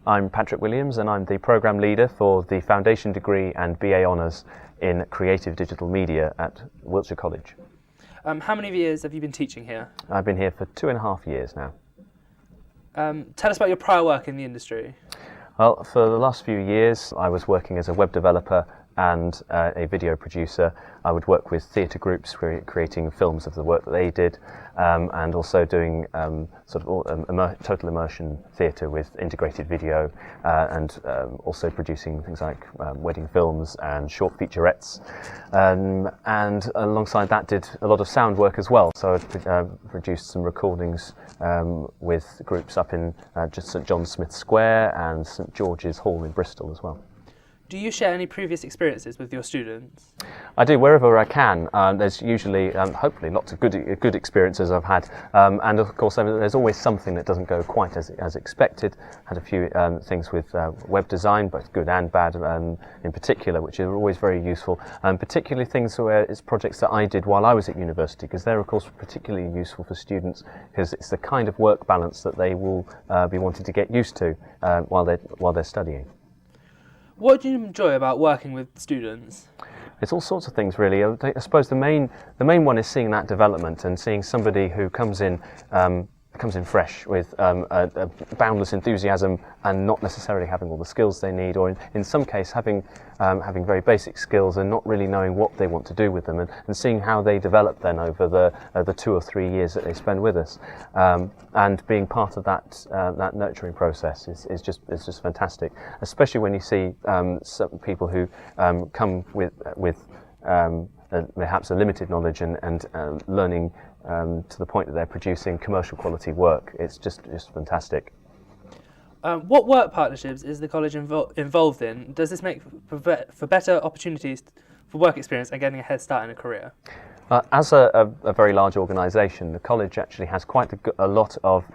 I'm Patrick Williams and I'm the Programme Leader for the Foundation Degree and BA Honours in Creative Digital Media at Wiltshire College. How many years have you been teaching here? I've been here for 2.5 years now. Tell us about your prior work in the industry. Well, for the last few years I was working as a web developer and a video producer. I would work with theatre groups creating films of the work that they did, and also doing total immersion theatre with integrated video, and also producing things like wedding films and short featurettes. And alongside that did a lot of sound work as well. So I produced some recordings with groups up in just St John Smith Square and St George's Hall in Bristol as well. Do you share any previous experiences with your students? I do, wherever I can. There's usually, hopefully, lots of good experiences I've had, and of course there's always something that doesn't go quite as expected. Had a few things with web design, both good and bad, in particular, which are always very useful, particularly things where it's projects that I did while I was at university, because they're of course particularly useful for students, because it's the kind of work balance that they will be wanting to get used to while they're studying. What do you enjoy about working with students? It's all sorts of things, really. I suppose the main one is seeing that development and seeing somebody who comes in fresh with a boundless enthusiasm and not necessarily having all the skills they need, or in some case having very basic skills and not really knowing what they want to do with them, and seeing how they develop then over the 2 or 3 years that they spend with us, and being part of that nurturing process is just fantastic, especially when you see some people who come with perhaps a limited knowledge and learning to the point that they're producing commercial quality work. It's just fantastic. What work partnerships is the college involved in? Does this make for better opportunities for work experience and getting a head start in a career? As a very large organisation, the college actually has quite a lot of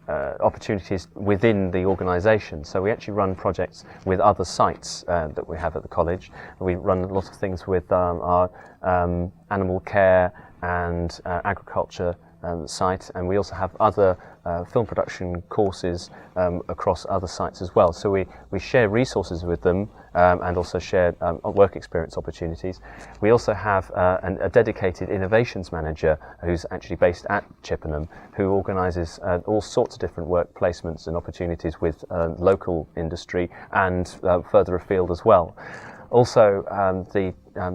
opportunities within the organisation. So we actually run projects with other sites that we have at the college. We run a lot of things with our animal care and agriculture site, and we also have other film production courses across other sites as well. So we share resources with them and also share work experience opportunities. We also have a dedicated innovations manager who's actually based at Chippenham, who organises all sorts of different work placements and opportunities with local industry and further afield as well. Also, the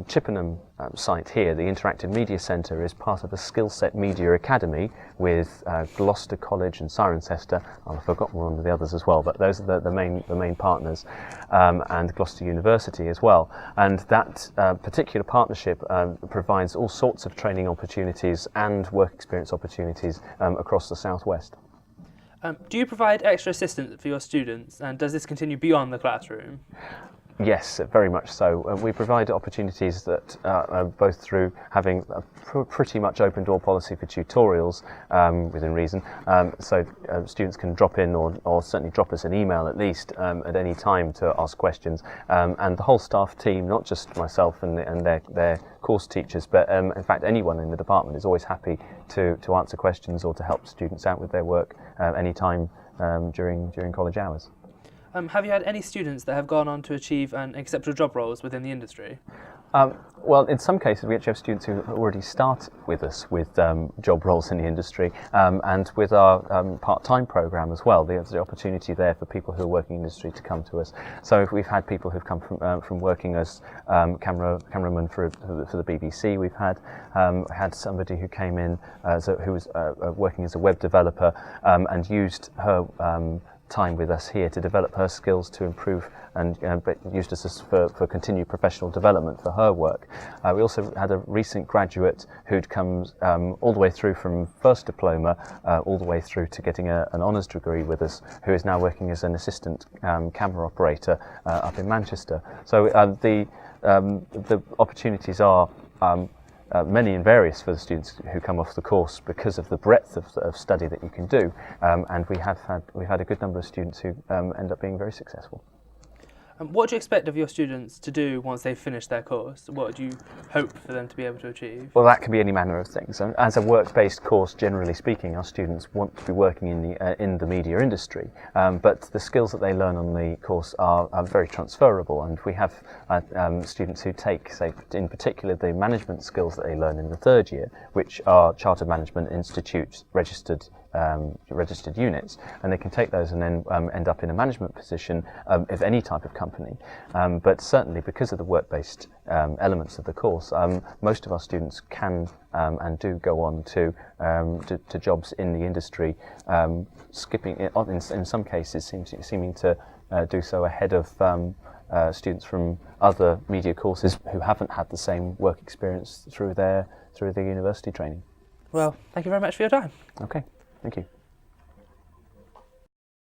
Chippenham site here, the Interactive Media Centre, is part of a Skillset Media Academy with Gloucester College and Cirencester. I've forgotten one of the others as well, but those are the main partners, and Gloucester University as well. And that particular partnership provides all sorts of training opportunities and work experience opportunities across the southwest. Do you provide extra assistance for your students, and does this continue beyond the classroom? Yes, very much so. We provide opportunities that both through having a pretty much open door policy for tutorials within reason, so students can drop in or certainly drop us an email at least at any time to ask questions, and the whole staff team, not just myself and their course teachers, but in fact anyone in the department is always happy to answer questions or to help students out with their work any time during college hours. Have you had any students that have gone on to achieve exceptional job roles within the industry? Well, in some cases we actually have students who already start with us with job roles in the industry, and with our part-time programme as well. There's the opportunity there for people who are working in the industry to come to us. So we've had people who've come from working as cameraman for the BBC. We've had somebody who came in who was working as a web developer and used her time with us here to develop her skills to improve, and used us for continued professional development for her work. We also had a recent graduate who'd come all the way through from first diploma all the way through to getting an honours degree with us, who is now working as an assistant camera operator up in Manchester. So the opportunities are many and various for the students who come off the course because of the breadth of study that you can do, and we've had a good number of students who end up being very successful. What do you expect of your students to do once they've finished their course? What do you hope for them to be able to achieve? Well, that can be any manner of things. And as a work-based course, generally speaking, our students want to be working in the media industry, but the skills that they learn on the course are very transferable, and we have students who take, say, in particular, the management skills that they learn in the third year, which are Chartered Management Institute registered units, and they can take those and then end up in a management position of any type of company. But certainly, because of the work-based elements of the course, most of our students can and do go on to jobs in the industry, skipping in some cases seeming to do so ahead of students from other media courses who haven't had the same work experience through their university training. Well, thank you very much for your time. Okay, thank you.